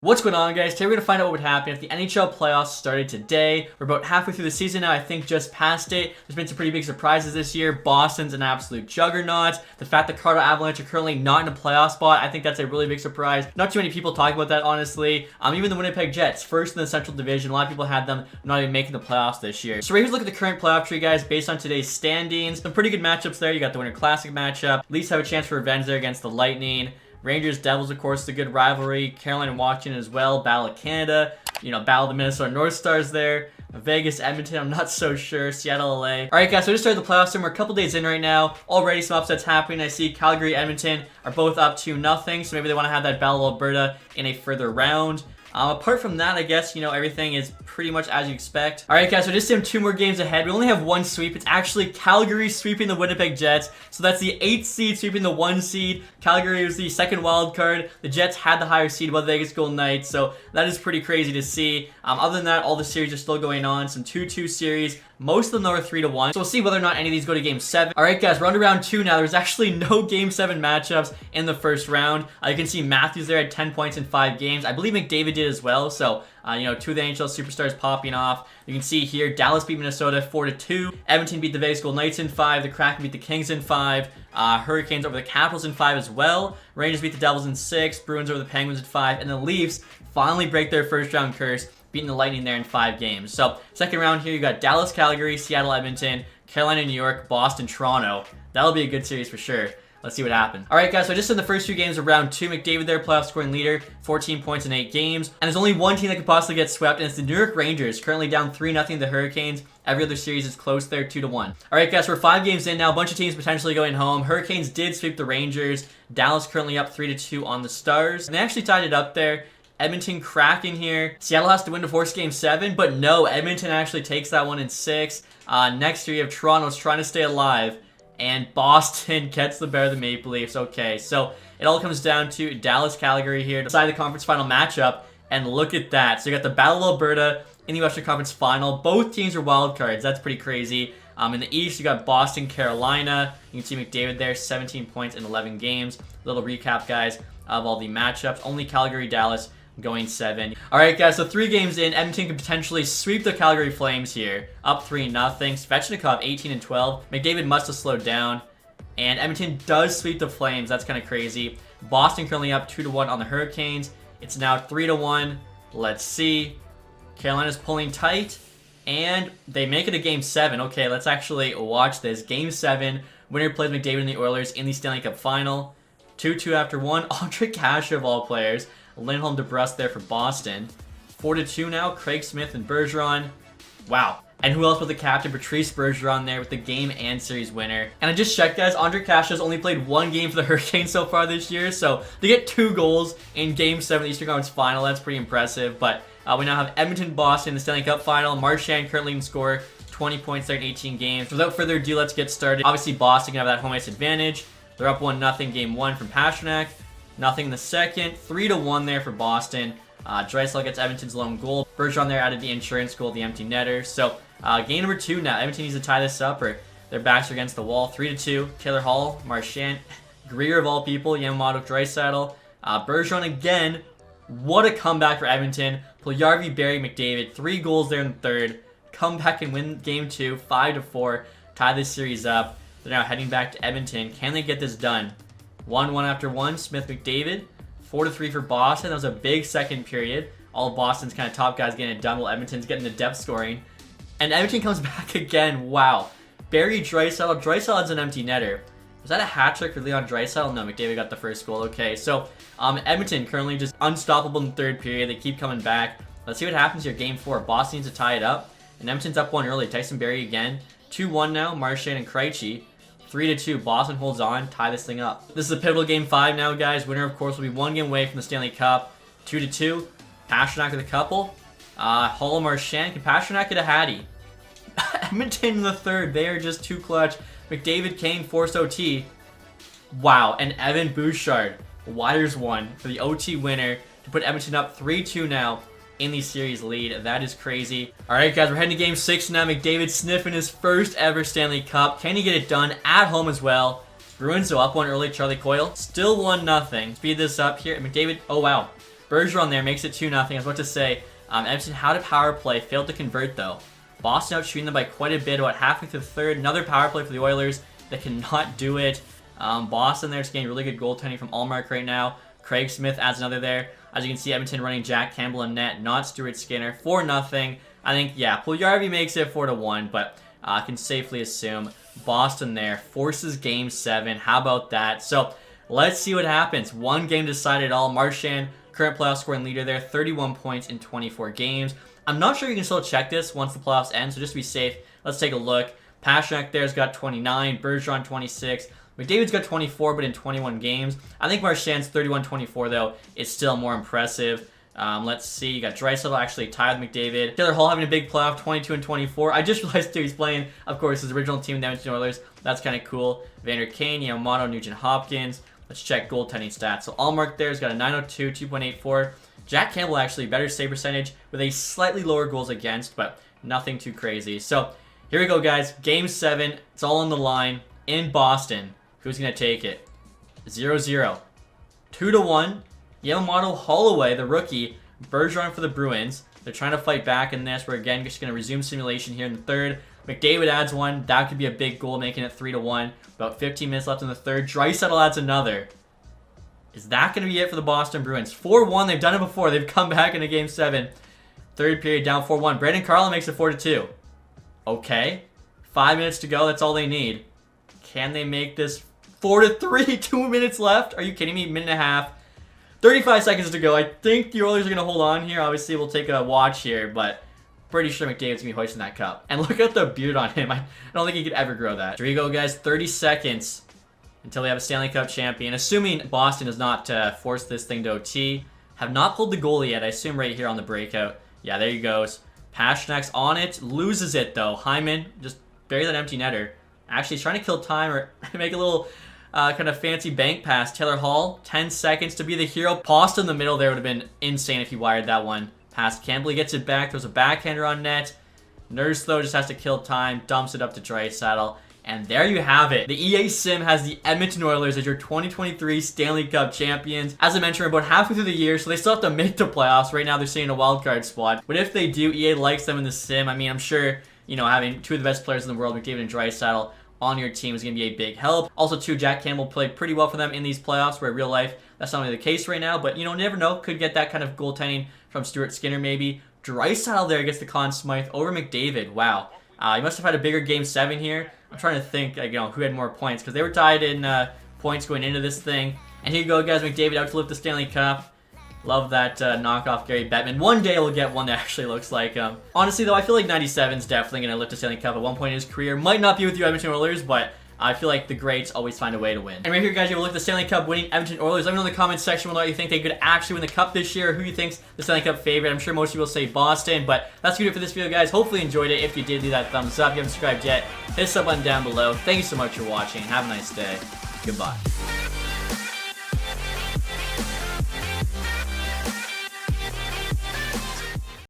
What's going on, guys? Today we're going to find out what would happen if the NHL Playoffs started today. We're about halfway through the season now, I think just past it. There's been some pretty big surprises this year. Boston's an absolute juggernaut. The fact that Colorado Avalanche are currently not in a playoff spot, I think that's a really big surprise. Not too many people talk about that, honestly. Even the Winnipeg Jets, first in the Central Division. A lot of people had them not even making the playoffs this year. So here's a look at the current playoff tree, guys, based on today's standings. Some pretty good matchups there. You got the Winter Classic matchup. Leafs have a chance for revenge there against the Lightning. Rangers, Devils, of course, is a good rivalry. Carolina and Washington as well. Battle of Canada. Battle of the Minnesota North Stars there. Vegas, Edmonton, I'm not so sure. Seattle, LA. Alright, guys, so I just started the playoffs and we're a couple days in right now. Already some upsets happening. I see Calgary, Edmonton are both up 2-0. So maybe they want to have that Battle of Alberta in a further round. Apart from that, I guess, everything is pretty much as you expect. Alright, guys, so just in 2 more games ahead. We only have 1 sweep. It's actually Calgary sweeping the Winnipeg Jets. So that's the 8th seed sweeping the 1 seed. Calgary was the second wild card. The Jets had the higher seed above the Vegas Golden Knights. So that is pretty crazy to see. Other than that, all the series are still going on. Some 2-2 series. Most of them though are 3-1. So we'll see whether or not any of these go to Game 7. Alright, guys, we're on to round 2 now. There's actually no Game 7 matchups in the first round. You can see Matthews there at 10 points in 5 games. I believe McDavid did as well. So, 2 of the NHL superstars popping off. You can see here, Dallas beat Minnesota 4-2. Edmonton beat the Vegas Golden Knights in 5. The Kraken beat the Kings in 5. Hurricanes over the Capitals in 5 as well. Rangers beat the Devils in 6. Bruins over the Penguins in 5. And the Leafs finally break their first round curse, beating the Lightning there in 5 games. So, second round here, you got Dallas, Calgary, Seattle, Edmonton, Carolina, New York, Boston, Toronto. That'll be a good series for sure. Let's see what happens. Alright, guys, so just in the first 2 games of round 2, McDavid there, playoff scoring leader, 14 points in 8 games. And there's only one team that could possibly get swept, and it's the New York Rangers, currently down 3-0 to the Hurricanes. Every other series is close there, 2-1. Alright, guys, we're 5 games in now. A bunch of teams potentially going home. Hurricanes did sweep the Rangers. Dallas currently up 3-2 on the Stars. And they actually tied it up there. Edmonton cracking here. Seattle has to win to force Game 7, but no, Edmonton actually takes that one in 6. Next year, you have Toronto's trying to stay alive. And Boston gets the better of the Maple Leafs. Okay, so it all comes down to Dallas-Calgary here to decide the conference final matchup. And look at that. So you got the Battle of Alberta in the Western Conference Final. Both teams are wild cards. That's pretty crazy. In the East, you got Boston, Carolina. You can see McDavid there, 17 points in 11 games. Little recap, guys, of all the matchups. Only Calgary, Dallas going 7. Alright, guys, so 3 games in, Edmonton could potentially sweep the Calgary Flames here. Up 3-0. Svechnikov, 18-12. McDavid must have slowed down. And Edmonton does sweep the Flames. That's kind of crazy. Boston currently up 2-1 on the Hurricanes. It's now 3-1. Let's see. Carolina's pulling tight. And they make it a Game 7. Okay, let's actually watch this. Game 7. Winner plays McDavid and the Oilers in the Stanley Cup Final. 2-2 after 1. Ondrej Kase of all players. Lindholm DeBrusque there for Boston. 4-2 now. Craig Smith and Bergeron. Wow. And who else but the captain, Patrice Bergeron there with the game and series winner. And I just checked, guys. Ondrej Kase has only played 1 game for the Hurricanes so far this year. So they get 2 goals in Game 7 of the Eastern Conference Final. That's pretty impressive. But we now have Edmonton-Boston in the Stanley Cup Final. Marchand currently in score. 20 points there in 18 games. Without further ado, let's get started. Obviously, Boston can have that home ice advantage. They're up 1-0 Game 1 from Pastrnak. Nothing in the second. 3-1 there for Boston. Draisaitl gets Edmonton's lone goal. Bergeron there added the insurance goal, the empty netter. So, game number 2 now. Edmonton needs to tie this up or their backs are against the wall. 3-2. Taylor Hall, Marchand, Greer of all people, Yamamoto, Draisaitl. Bergeron again. What a comeback for Edmonton. Puljujarvi, Barrie, McDavid. 3 goals there in the third. Come back and win Game 2, 5-4. Tie this series up. They're now heading back to Edmonton. Can they get this done? 1-1 after 1, Smith McDavid. 4-3 for Boston. That was a big second period. All of Boston's kind of top guys getting it done while Edmonton's getting the depth scoring. And Edmonton comes back again. Wow. Barrie, Draisaitl. Draisaitl adds an empty netter. Was that a hat trick for Leon Draisaitl? No, McDavid got the first goal. Okay, so Edmonton currently just unstoppable in the third period. They keep coming back. Let's see what happens here. Game 4. Boston needs to tie it up. And Edmonton's up 1 early. Tyson Barrie again. 2-1 now. Marchand and Krejci. 3-2. Boston holds on. Tie this thing up. This is a pivotal Game 5 now, guys. Winner, of course, will be 1 game away from the Stanley Cup. 2-2. Pastrnak with a couple. Hall, Marchand. Can Pastrnak get a hattie? Edmonton in the third. They are just too clutch. McDavid, Kane, forced OT. Wow. And Evan Bouchard wires one for the OT winner to put Edmonton up 3-2 now in the series lead. That is crazy. Alright, guys, we're heading to Game 6 now. McDavid sniffing his first ever Stanley Cup. Can he get it done at home as well? Bruins, so up 1 early. Charlie Coyle. Still 1-0. Speed this up here. McDavid, oh wow. Bergeron there makes it 2-0. I was about to say, Edmonton had a power play, failed to convert though. Boston out shooting them by quite a bit, about halfway through the third. Another power play for the Oilers. They cannot do it. Boston there's getting really good goaltending from Allmark right now. Craig Smith adds another there. As you can see, Edmonton running Jack Campbell in net, not Stuart Skinner. 4-0. I think, yeah, Puljujarvi makes it 4-1, but I can safely assume Boston there forces Game 7. How about that? So let's see what happens. One game decided all. Marchand, current playoff scoring leader there, 31 points in 24 games. I'm not sure you can still check this once the playoffs end, so just to be safe, let's take a look. Pastrnak there's got 29, Bergeron 26, McDavid's got 24, but in 21 games. I think Marchand's 31-24, though, is still more impressive. Let's see. You got Draisaitl actually tied with McDavid. Taylor Hall having a big playoff, 22-24. I just realized, too, he's playing, of course, his original team, the Edmonton Oilers. That's kind of cool. Vander Kane, Yamamoto, Nugent Hopkins. Let's check goaltending stats. So Allmark there's got a 902, 2.84. Jack Campbell actually better save percentage with a slightly lower goals against, but nothing too crazy. So here we go, guys. Game 7. It's all on the line in Boston. Who's going to take it? 0-0. 2-1. Yamamoto, Holloway, the rookie. Bergeron for the Bruins. They're trying to fight back in this. We're again just going to resume simulation here in the third. McDavid adds one. That could be a big goal, making it 3-1. About 15 minutes left in the third. Draisaitl adds another. Is that going to be it for the Boston Bruins? 4-1. They've done it before. They've come back into Game 7. Third period down 4-1. Brandon Carlin makes it 4-2. Okay. 5 minutes to go. That's all they need. Can they make this 4-3? 2 minutes left? Are you kidding me? Minute and a half. 35 seconds to go. I think the Oilers are going to hold on here. Obviously, we'll take a watch here, but pretty sure McDavid's going to be hoisting that cup. And look at the beard on him. I don't think he could ever grow that. Here we go, guys. 30 seconds until we have a Stanley Cup champion. Assuming Boston does not force this thing to OT. Have not pulled the goalie yet. I assume right here on the breakout. Yeah, there he goes. Pasternak's on it. Loses it, though. Hyman just bury that empty netter. Actually, he's trying to kill time or make a little kind of fancy bank pass. Taylor Hall, 10 seconds to be the hero. Pasta in the middle there would have been insane if he wired that one. Past Campbell, he gets it back. There's a backhander on net. Nurse, though, just has to kill time. Dumps it up to Draisaitl. And there you have it. The EA Sim has the Edmonton Oilers as your 2023 Stanley Cup champions. As I mentioned, we're about halfway through the year, so they still have to make the playoffs. Right now, they're sitting in a wildcard spot. But if they do, EA likes them in the Sim. I mean, I'm sure, you know, having two of the best players in the world, McDavid and Draisaitl, on your team is going to be a big help. Also, too, Jack Campbell played pretty well for them in these playoffs, where in real life, that's not really the case right now. But, you know, never know. Could get that kind of goaltending from Stuart Skinner, maybe. Draisaitl there gets the Conn Smythe over McDavid. Wow. He must have had a bigger Game 7 here. I'm trying to think, you know, who had more points, because they were tied in points going into this thing. And here you go, guys. McDavid out to lift the Stanley Cup. Love that knockoff Gary Bettman. One day we'll get one that actually looks like him. Honestly, though, I feel like 97's definitely going to lift the Stanley Cup at one point in his career. Might not be with you Edmonton Oilers, but I feel like the greats always find a way to win. And right here, guys, you have a look at the Stanley Cup winning Edmonton Oilers. Let me know in the comments section what you think they could actually win the Cup this year, or who you think's the Stanley Cup favorite. I'm sure most of you will say Boston, but that's going to do it for this video, guys. Hopefully you enjoyed it. If you did, leave that thumbs up. If you haven't subscribed yet, hit the sub button down below. Thank you so much for watching. Have a nice day. Goodbye.